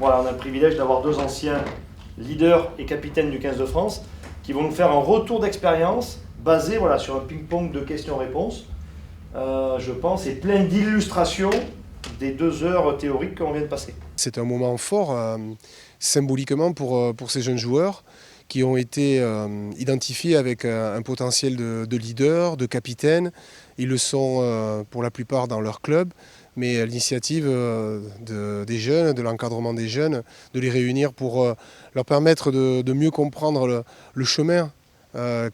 Voilà, on a le privilège d'avoir deux anciens leaders et capitaines du 15 de France qui vont nous faire un retour d'expérience basé sur un ping-pong de questions-réponses, je pense, et plein d'illustrations des 2 heures théoriques qu'on vient de passer. C'est un moment fort, symboliquement pour ces jeunes joueurs qui ont été identifiés avec un potentiel de leader, de capitaine. Ils le sont pour la plupart dans leur club, mais à l'initiative des jeunes, de l'encadrement des jeunes, de les réunir pour leur permettre de mieux comprendre le chemin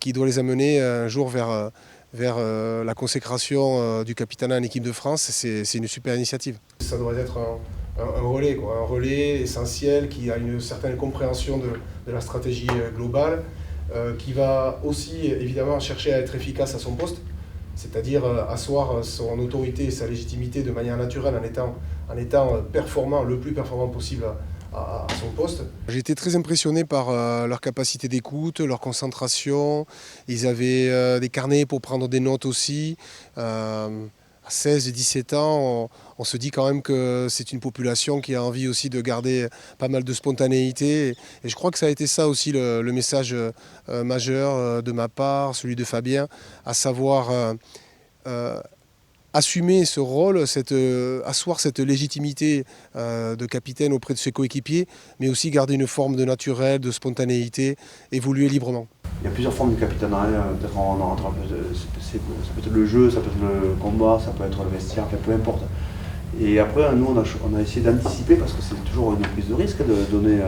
qui doit les amener un jour vers la consécration du capitanat en équipe de France. C'est une super initiative. Ça doit être un relais, un relais essentiel qui a une certaine compréhension de la stratégie globale, qui va aussi évidemment chercher à être efficace à son poste, c'est-à-dire asseoir son autorité et sa légitimité de manière naturelle en étant performant, le plus performant possible à son poste. J'ai été très impressionné par leur capacité d'écoute, leur concentration. Ils avaient des carnets pour prendre des notes aussi. À 16 et 17 ans, on se dit quand même que c'est une population qui a envie aussi de garder pas mal de spontanéité. Et je crois que ça a été ça aussi le message majeur de ma part, celui de Fabien, à savoir assumer ce rôle, asseoir cette légitimité de capitaine auprès de ses coéquipiers, mais aussi garder une forme de naturel, de spontanéité, évoluer librement. Il y a plusieurs formes de capitanat, peut-être ça peut être le jeu, ça peut être le combat, ça peut être le vestiaire, peu importe. Et après, nous, on a essayé d'anticiper, parce que c'est toujours une prise de risque de donner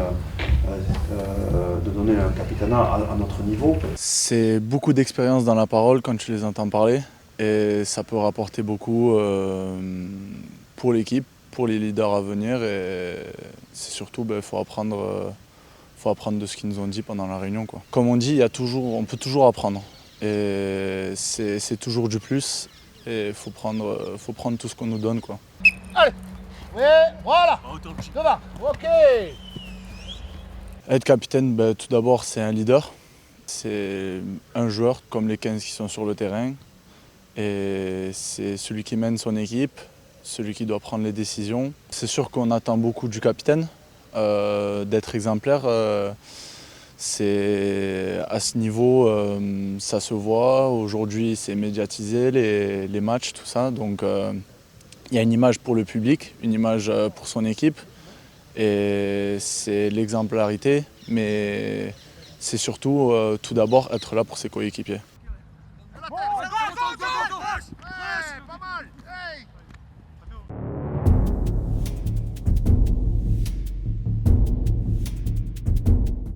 un capitanat à notre niveau. C'est beaucoup d'expérience dans la parole quand tu les entends parler, et ça peut rapporter beaucoup pour l'équipe, pour les leaders à venir, et c'est surtout, faut apprendre de ce qu'ils nous ont dit pendant la réunion, quoi. Comme on dit, on peut toujours apprendre. Et c'est toujours du plus. Et il faut prendre tout ce qu'on nous donne, quoi. Allez, oui, voilà, devant, ok. Être capitaine, tout d'abord, c'est un leader. C'est un joueur comme les 15 qui sont sur le terrain. Et c'est celui qui mène son équipe, celui qui doit prendre les décisions. C'est sûr qu'on attend beaucoup du capitaine. D'être exemplaire, c'est à ce niveau, ça se voit. Aujourd'hui, c'est médiatisé, les matchs, tout ça. Donc, il y a une image pour le public, une image pour son équipe. Et c'est l'exemplarité, mais c'est surtout, tout d'abord, être là pour ses coéquipiers.